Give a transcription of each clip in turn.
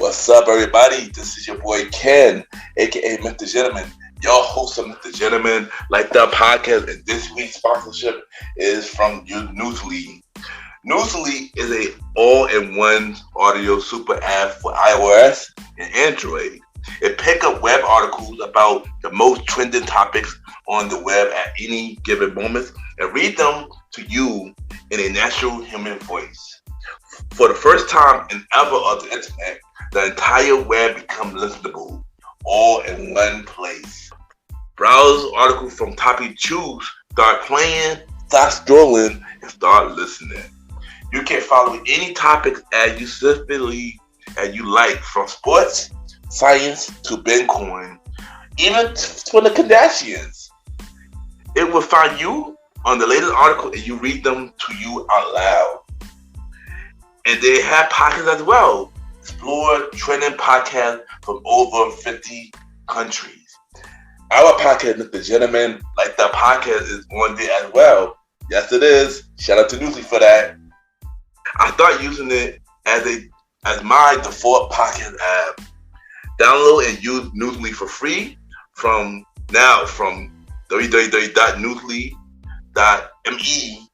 What's up, everybody? This is your boy Ken, aka MrGentleman, your host of MrGentleman Like That Podcast. And this week's sponsorship is from Newsly. Newsly is a all-in-one audio super app for iOS and Android. It picks up web articles about the most trending topics on the web at any given moment and read them to you in a natural human voice. For the first time in ever on the internet, the entire web becomes listenable, all in one place. Browse articles from topic choose, start playing, start scrolling, and start listening. You can follow any topic as you specifically as you like, from sports, science to Bitcoin, even for the Kardashians. It will find you on the latest article and you read them to you out loud. And they have podcasts as well. Explore trending podcasts from over 50 countries. Our podcast, MrGentleman Like That Podcast, is on there as well. Yes, it is. Shout out to Newsly for that. I started using it as my default podcast app. Download and use Newsly for free from www.newsly.me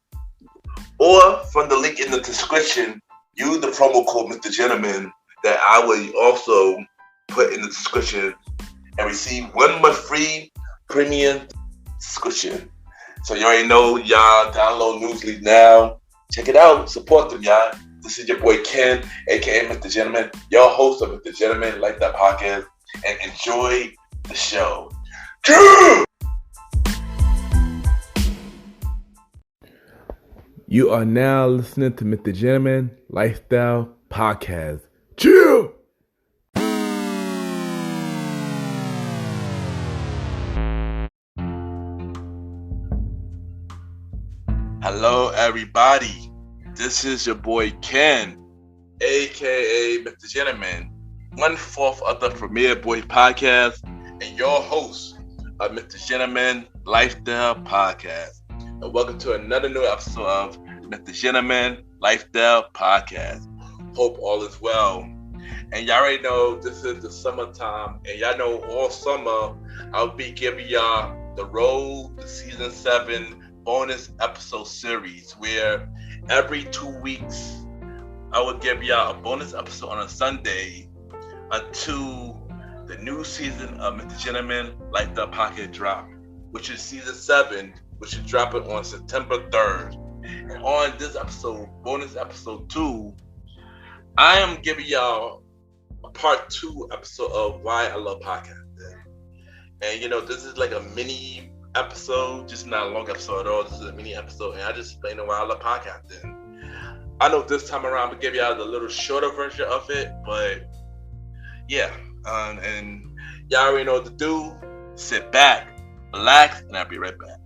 or from the link in the description. Use the promo code MrGentleman that I will also put in the description and receive 1 month free premium subscription. So you already know, y'all, download Newsly now. Check it out. Support them, y'all. This is your boy Ken, aka MrGentleman, your host of MrGentleman Like That Podcast, and enjoy the show. You are now listening to MrGentleman Lifestyle Podcast. Chill! Hello, everybody. This is your boy Ken, aka MrGentleman, 1/4 of the Premier Boys Podcast, and your host of MrGentleman Lifestyle Podcast. And welcome to another new episode of MrGentleman Lifestyle Podcast. Hope all is well. And y'all already know this is the summertime, and y'all know all summer I'll be giving y'all the Road to Season 7 bonus episode series, where every 2 weeks I will give y'all a bonus episode on a Sunday until the new season of MrGentleman Like That Podcast drop, which is Season 7, which is dropping on September 3rd. And on this episode, bonus episode 2, I am giving y'all a part 2 episode of why I love podcasting. And this is like a mini episode, just not a long episode at all. This is a mini episode, and I just explain why I love podcasting. I know this time around I'm gonna give y'all the little shorter version of it, but yeah, and y'all already know what to do. Sit back, relax, and I'll be right back.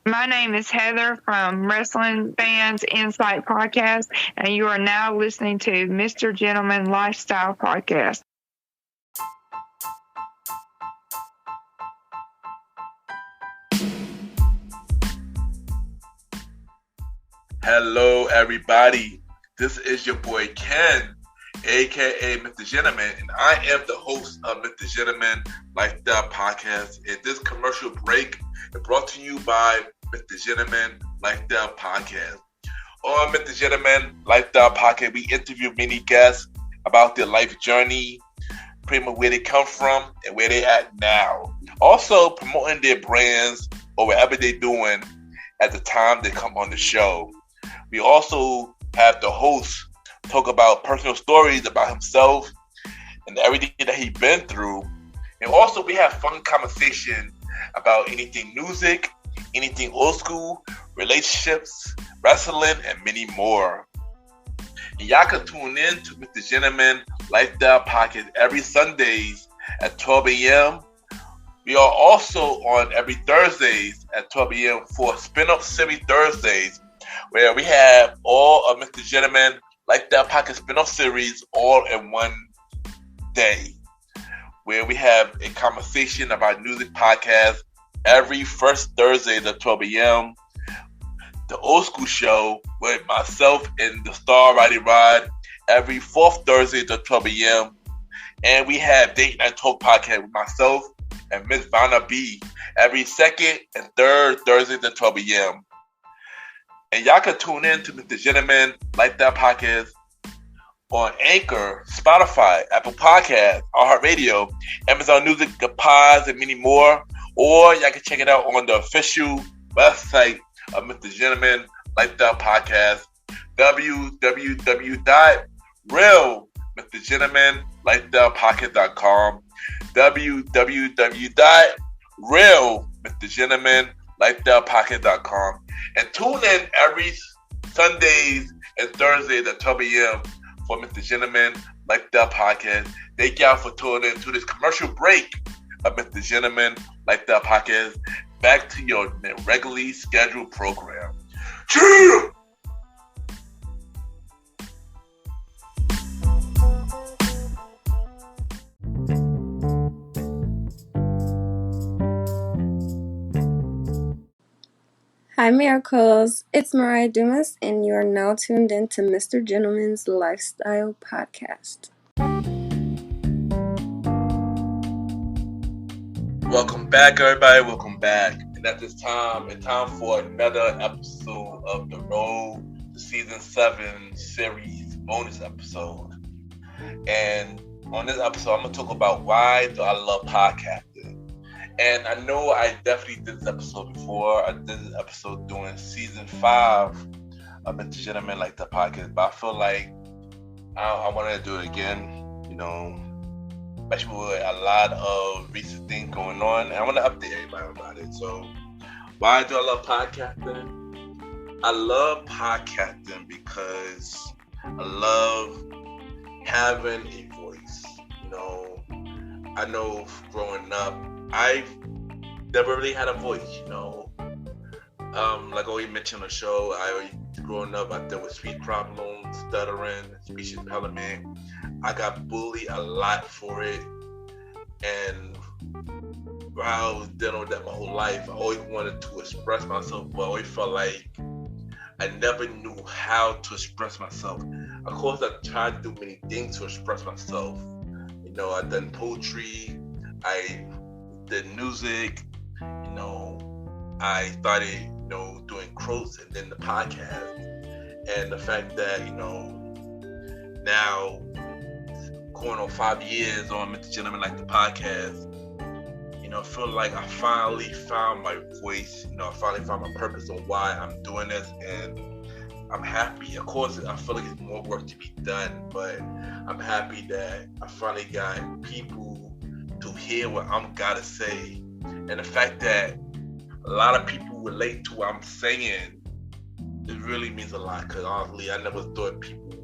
My name is Heather from Wrestling Fans Insight Podcast, and you are now listening to MrGentleman Lifestyle Podcast. Hello, everybody. This is your boy Ken, aka MrGentleman, and I am the host of MrGentleman Lifestyle Podcast. And this commercial break is brought to you by MrGentleman Lifestyle Podcast. On MrGentleman Lifestyle Podcast, we interview many guests about their life journey, pretty much where they come from and where they at now. Also promoting their brands or whatever they're doing at the time they come on the show. We also have the host talk about personal stories about himself and everything that he's been through. And also we have fun conversation about anything music, anything old school, relationships, wrestling, and many more. And y'all can tune in to MrGentleman Lifestyle Podcast every Sundays at 12 a.m. We are also on every Thursdays at 12 a.m. for Spinoff Series Thursdays, where we have all of MrGentleman Lifestyle Podcast Spinoff series all in one Day, where we have a conversation about music podcast every first Thursday at 12 a.m. The Old School Show with myself and the star Roddy Rod every fourth Thursday at 12 a.m. And we have Date Night Talk podcast with myself and Miss Vanna B every second and third Thursday at 12 a.m. And y'all can tune in to MrGentleman Like That podcast on Anchor, Spotify, Apple Podcasts, iHeartRadio, Amazon Music, The Pods, and many more. Or y'all can check it out on the official website of MrGentleman Like That podcast, www.realmrgentlemanlikethatpodcast.com, www.realmrgentlemanlikethatpodcast.com, and tune in every Sundays and Thursdays at 12 a.m. for MrGentleman Like That podcast. Thank y'all for tuning in to this commercial break of MrGentleman Like That podcast. Back to your regularly scheduled program. Cheer! Hi, Miracles. It's Mariah Dumas, and you are now tuned in to Mr. Gentleman's Lifestyle Podcast. Welcome back, everybody. Welcome back. And at this time, it's time for another episode of The Road to Season 7 series bonus episode. And on this episode, I'm going to talk about why do I love podcasting. And I know I definitely did this episode before. I did this episode during Season 5 of MrGentleman Like That podcast. But I feel like I want to do it again, especially with a lot of recent things going on. And I want to update everybody about it. So, why do I love podcasting? I love podcasting because I love having a voice. I know growing up, I never really had a voice, like I already mentioned on the show, growing up, I dealt with speech problems, stuttering, speech impediment. I got bullied a lot for it, and while I was dealing with that my whole life, I always wanted to express myself, but I always felt like I never knew how to express myself. Of course, I tried to do many things to express myself. I done poetry, I did music, I started, doing quotes and then the podcast. And the fact that, now going on 5 years on MrGentleman Like the podcast, I feel like I finally found my voice, I finally found my purpose on why I'm doing this, and I'm happy. Of course, I feel like it's more work to be done, but I'm happy that I finally got people to hear what I'm gotta say. And the fact that a lot of people relate to what I'm saying, it really means a lot, because honestly, I never thought people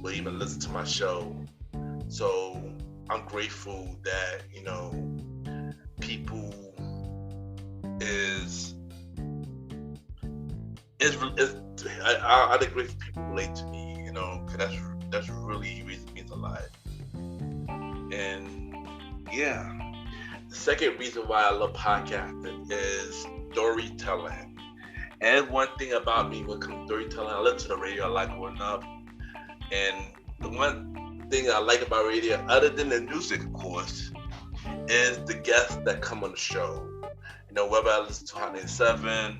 would even listen to my show. So I'm grateful that, people I think grateful people relate to me, because that's really means a lot. And yeah, the second reason why I love podcasting is storytelling. And one thing about me when it comes to storytelling, I listen to the radio a lot growing up. And the one thing I like about radio, other than the music, of course, is the guests that come on the show. Whether I listen to Hot 97,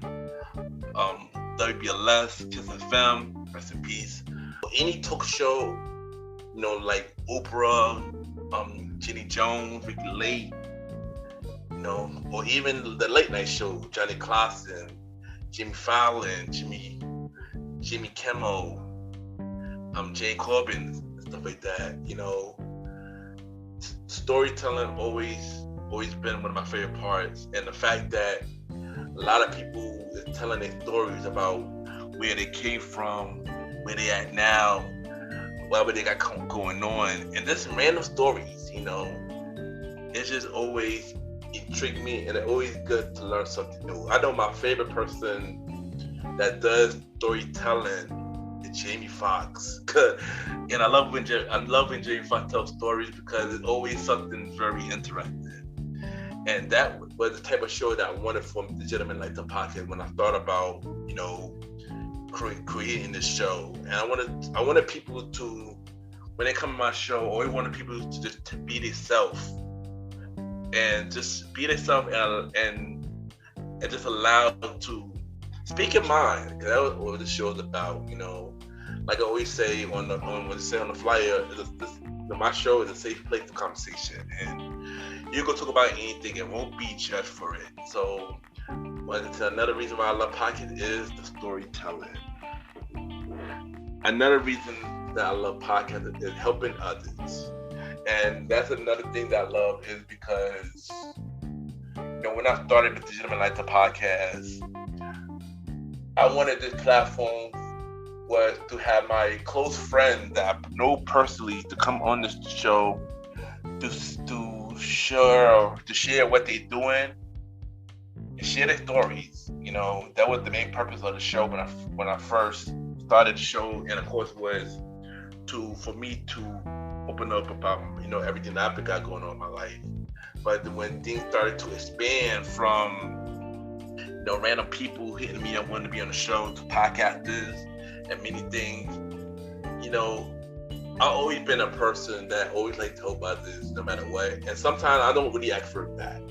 WBLS, Kiss FM, rest in peace. Or any talk show, like Oprah, Jenny Jones, Ricky Lake, or even the late night show, Johnny Clausen, Jimmy Fallon, Jimmy Kimmel, Jane Corbin, stuff like that. Storytelling always been one of my favorite parts, and the fact that a lot of people is telling their stories about where they came from, where they at now, whatever they got going on, and just random stories. It's just always intrigued me, and it's always good to learn something new. I know my favorite person that does storytelling is and Jamie Foxx. And I love when Jamie Foxx tells stories because it's always something very interesting. And that was the type of show that I wanted for the Gentleman Like the Podcast when I thought about, creating this show. And I wanted people to, when they come to my show, I always wanted people to just to be themselves and just be themselves and just allow to speak your mind. Because that was what the show is about. Like I always say on the flyer, my show is a safe place for conversation, and you can talk about anything and won't be judged for it. So, another reason why I love podcasts is the storytelling. Another reason that I love podcasts is helping others, and that's another thing that I love is because when I started with the Gentleman Like the Podcast, I wanted this platform was to have my close friends that I know personally to come on this show to share what they're doing and share their stories. That was the main purpose of the show when I first started the show, and of course was for me to open up about everything that I've got going on in my life. But when things started to expand from random people hitting me up wanting to be on the show to podcasters and many things, I've always been a person that always like to help others no matter what. And sometimes I don't really ask for it back.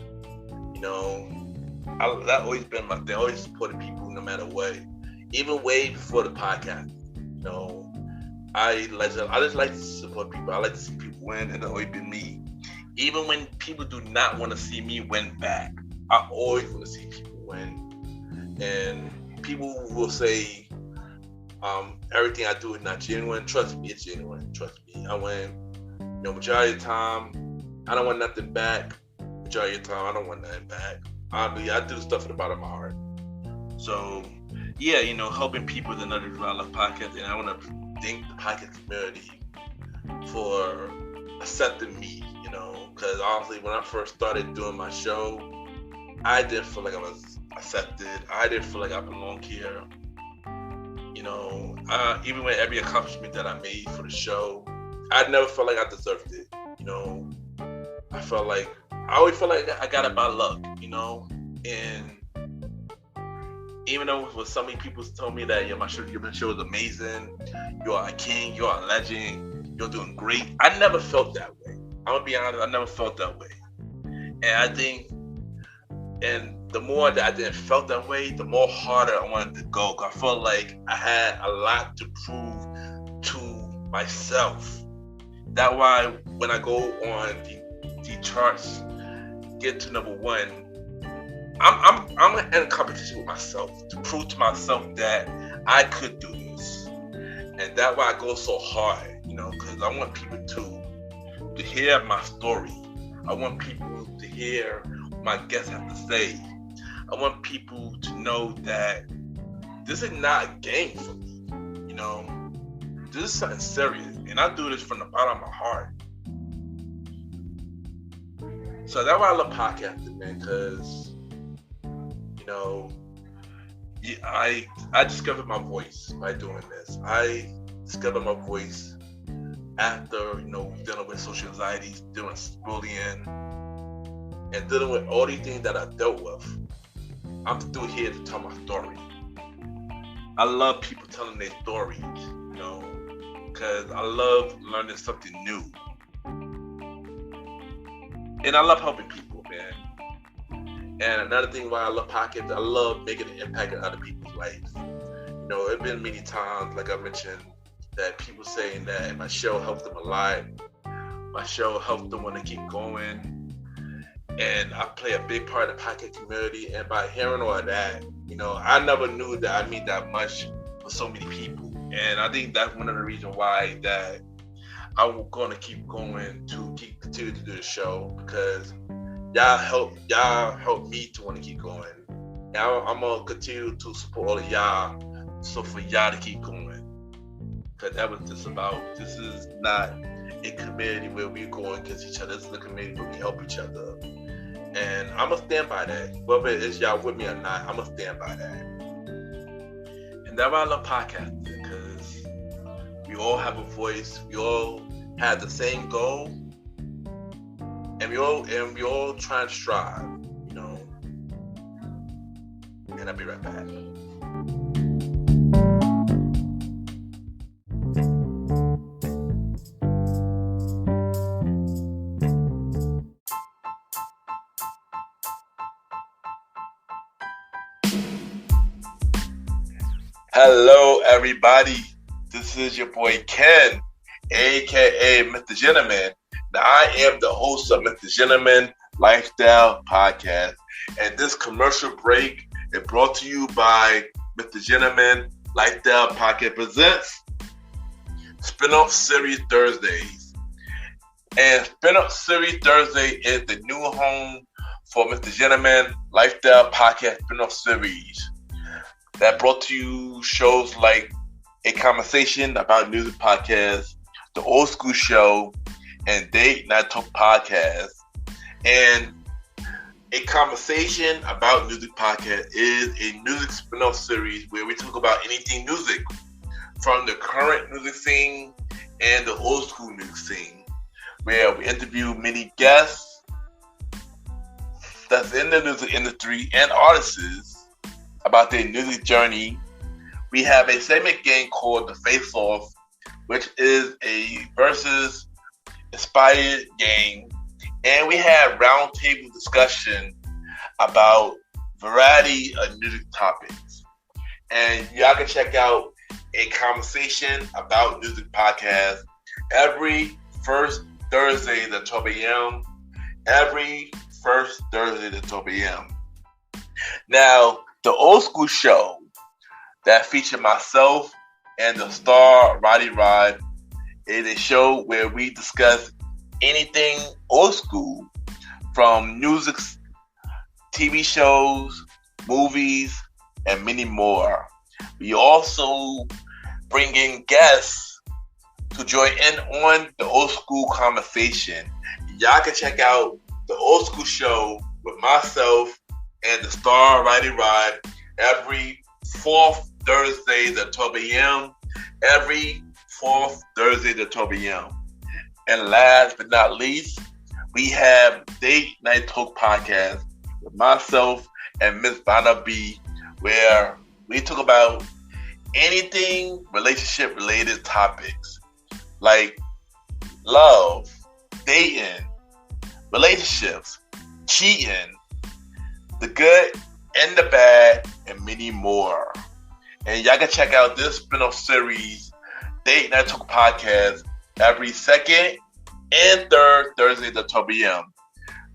That's always been my thing. I always supported people no matter what. Even way before the podcast. I just like to support people. I like to see people win, and it's always been me. Even when people do not want to see me win back, I always want to see people win. And people will say, everything I do is not genuine. Trust me, it's genuine. Trust me. I win. Majority of the time, I don't want nothing back. Majority of the time, I don't want nothing back. I do stuff in the bottom of my heart. So, yeah, helping people is another reason I love podcasts, and I want to thank the podcast community for accepting me, because honestly, when I first started doing my show, I didn't feel like I was accepted. I didn't feel like I belonged here. Even with every accomplishment that I made for the show, I never felt like I deserved it. I always felt like I got it by luck, and even though for so many people told me that your show is amazing, you are a king, you are a legend, you're doing great, I never felt that way. I'm gonna be honest, I never felt that way. And I think, and the more that I didn't felt that way, the more harder I wanted to go. I felt like I had a lot to prove to myself. That's why when I go on the charts, get to number one, I'm in competition with myself to prove to myself that I could do this. And that's why I go so hard, because I want people to hear my story. I want people to hear what my guests have to say. I want people to know that this is not a game for me. This is something serious. And I do this from the bottom of my heart. So that's why I love podcasting, man, because I discovered my voice by doing this. I discovered my voice after, dealing with social anxieties, dealing with bullying, and dealing with all these things that I dealt with. I'm still here to tell my story. I love people telling their stories, because I love learning something new. And I love helping people, man. And another thing why I love podcasts, I love making an impact in other people's lives. It's been many times, like I mentioned, that people saying that my show helped them a lot. My show helped them want to keep going. And I play a big part of the podcast community. And by hearing all of that, I never knew that I mean that much for so many people. And I think that's one of the reasons why that I'm going to keep going to continue to do the show, because y'all help me to want to keep going. Now I'm going to continue to support all of y'all, so for y'all to keep going. Because that was just about, this is not a community where we're going against each other. This is a community where we help each other. And I'm going to stand by that. Whether it's y'all with me or not, I'm going to stand by that. And that's why I love podcasting, because all have a voice. We all have the same goal, and we all try and strive. And I'll be right back. Hello, everybody. This is your boy Ken, aka MrGentleman. Now, I am the host of MrGentleman Lifestyle Podcast, and this commercial break is brought to you by MrGentleman Lifestyle Podcast presents Spinoff Series Thursdays. And Spinoff Series Thursday is the new home for MrGentleman Lifestyle Podcast Spinoff Series that brought to you shows like A Conversation About Music Podcast, The Old School Show, and Date Night Talk Podcast. And A Conversation About Music Podcast is a music spin-off series where we talk about anything music, from the current music scene and the old school music scene, where we interview many guests that's in the music industry and artists about their music journey. We have a segment game called The Face Off, which is a versus inspired game. And we have roundtable discussion about variety of music topics. And y'all can check out A Conversation About Music Podcast every first Thursday at 12 a.m. Every first Thursday at 12 a.m. Now, the Old School Show that featured myself and the star Roddy Rod is a show where we discuss anything old school, from music, TV shows, movies, and many more. We also bring in guests to join in on the old school conversation. Y'all can check out the Old School Show with myself and the star Roddy Rod every fourth Thursday at 12 a.m. Every fourth Thursday at 12 a.m. And last but not least, we have Date Night Talk Podcast with myself and Miss Vanna B, where we talk about anything relationship related topics like love, dating, relationships, cheating, the good and the bad, and many more. And y'all can check out this spin-off series, Date Night Talk Podcast, every second and third Thursday at 12 p.m.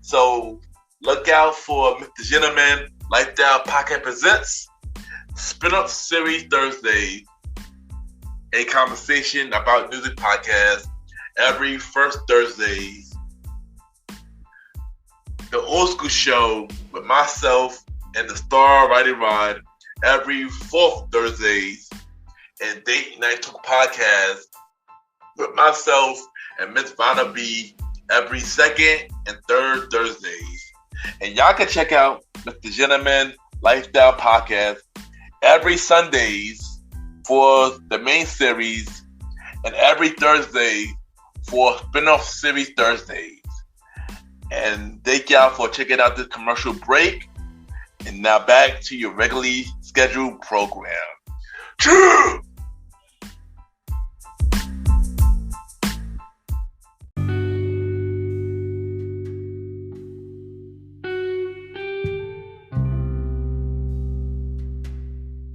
So look out for MrGentleman Lifestyle Podcast presents Spin-Up Series Thursday, A Conversation About Music Podcast every first Thursday. The Old School Show with myself and the star Roddy Rod every fourth Thursdays, and Date Night Talk Podcast with myself and Miss Vanna B every second and third Thursdays. And y'all can check out MrGentleman Lifestyle Podcast every Sundays for the main series and every Thursday for spin-off series Thursdays. And thank y'all for checking out this commercial break. And now back to your regularly scheduled program. True!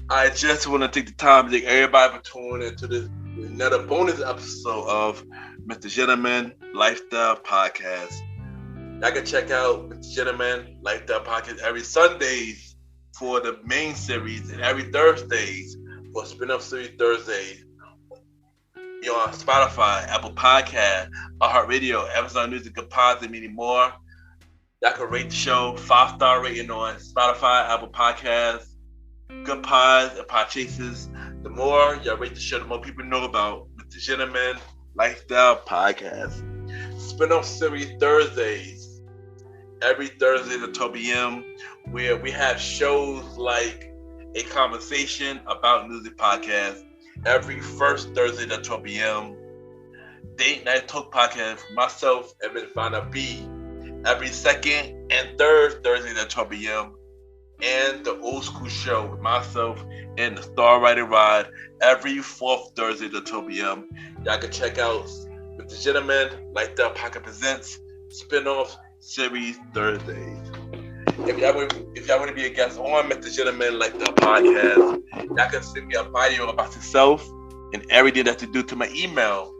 I just want to take the time to thank everybody for tuning into this another bonus episode of MrGentleman Lifestyle Podcast. Y'all can check out MrGentleman Lifestyle Podcast every Sundays for the main series and every Thursdays for spin-off series Thursdays. You're on Spotify, Apple Podcast, iHeartRadio, Amazon Music, Good Pods, and many more. Y'all can rate the show 5-star rating on Spotify, Apple Podcasts, Good Pods, and Podchasers. The more y'all rate the show, the more people know about MrGentleman Lifestyle Podcast. Spin-off series Thursdays, every Thursday at 12 p.m., where we have shows like A Conversation About Music Podcast every first Thursday at 12 p.m. Date Night Talk Podcast with myself and Ms. Vanna B. Every second and third Thursday at 12 p.m. And the Old School Show with myself and the Star Rider Ride every fourth Thursday at 12 p.m. Y'all can check out MrGentleman, Like That Pocket Presents, Spinoff Series Thursdays. If y'all want to be a guest on MrGentleman, Like That Podcast, y'all can send me a bio about yourself and everything that you do to my email,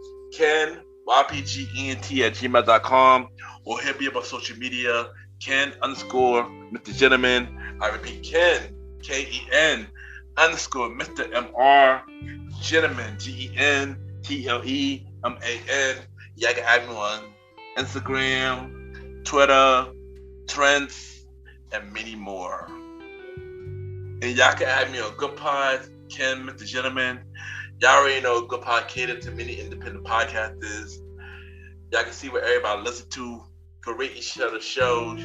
YPGENT@gmail.com, or hit me up on social media, Ken_MrGentleman. I repeat, Ken, Ken _Mr. MR Gentleman, GENTLEMAN. Y'all can add me on Instagram, Twitter, Trends, and many more. And y'all can add me on Good Pod, Ken, Mr. Gentleman. Y'all already know Good Pod catered to many independent podcasters. Y'all can see what everybody listen to, can rate each other's shows.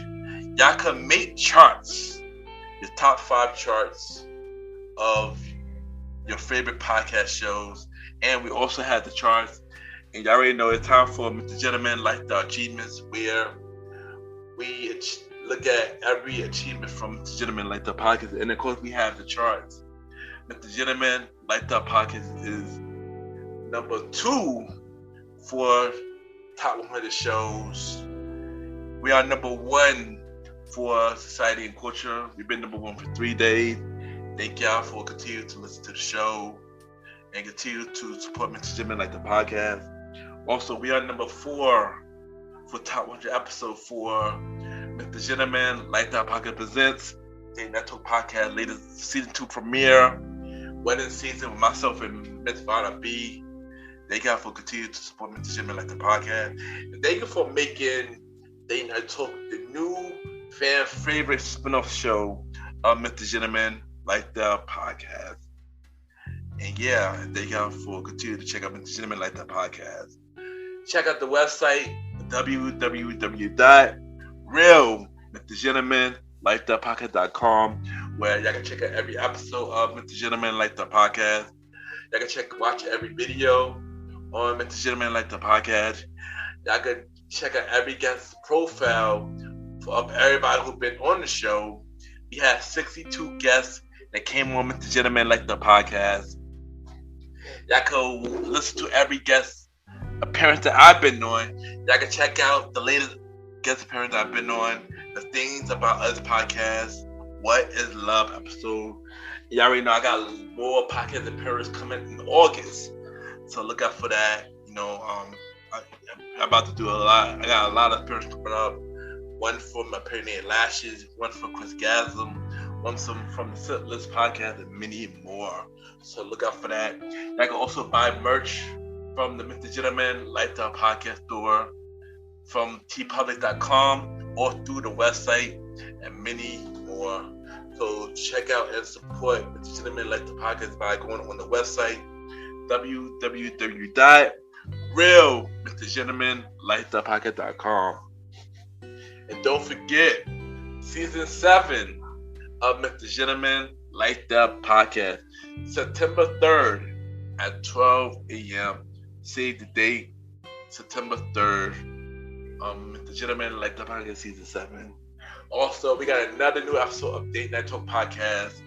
Y'all can make charts, your top 5 charts of your favorite podcast shows. And we also have the charts. And y'all already know it's time for MrGentleman, Like the Achievements, where we look at every achievement from MrGentleman, Like the Podcast. And of course, we have the charts. MrGentleman, Like the Podcast is number 2 for top 100 shows. We are number 1 for Society and Culture. We've been number 1 for 3 days. Thank y'all for continuing to listen to the show and continue to support MrGentleman, Like the Podcast. Also, we are number 4 for top 100 episode for MrGentleman, Like the Podcast Presents, Date Night Talk Podcast, latest season 2 premiere, wedding season with myself and Ms. Vanna B. Thank y'all for continuing to support MrGentleman, Like the Podcast. And thank you for making Date Night Talk the new fan favorite spin-off show of MrGentleman, Like the Podcast. And yeah, thank y'all for continuing to check out MrGentleman, Like the Podcast. Check out the website, www.realmrgentlemanlikethepodcast.com, where y'all can check out every episode of MrGentleman, Like the Podcast. Y'all can watch every video on MrGentleman, Like the Podcast. Y'all can check out every guest profile of everybody who's been on the show. We have 62 guests that came on MrGentleman, Like the Podcast. Y'all can listen to every guest appearance that I've been on. Y'all can check out the latest guest appearance I've been on, the Things About Us podcast, What is Love episode. Y'all already know I got more podcast appearances coming in August, so look out for that. You know, I'm about to do a lot. I got a lot of appearances coming up. One from my Pyrenean Lashes, one from Chris Gasm, one from the Sit List podcast, and many more. So look out for that. Y'all can also buy merch from the MrGentleman, Like the Podcast store, from tpublic.com or through the website, and many more. So check out and support MrGentleman, Like the Podcast by going on the website, www.realmrgentlemanlikethepodcast.com. And don't forget, season 7 of MrGentleman, Like the Podcast, September 3rd at 12 a.m. Save the date, September 3rd. MrGentleman, Like the Podcast, season 7. Also, we got another new episode of Date Night Talk Podcast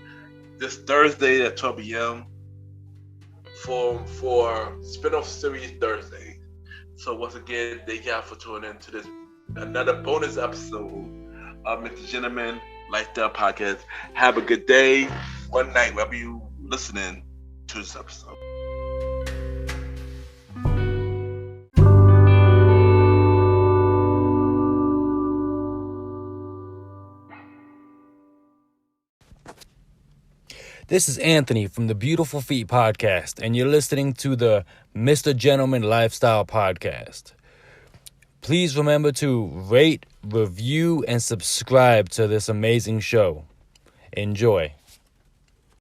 this Thursday at 12 p.m. for Spinoff Series Thursday. So once again, thank y'all for tuning in to this another bonus episode of MrGentleman, Like the Podcast. Have a good day, one night, wherever you listening to this episode. This is Anthony from the Beautiful Feet Podcast, and you're listening to the MrGentleman Lifestyle Podcast. Please remember to rate, review, and subscribe to this amazing show. Enjoy.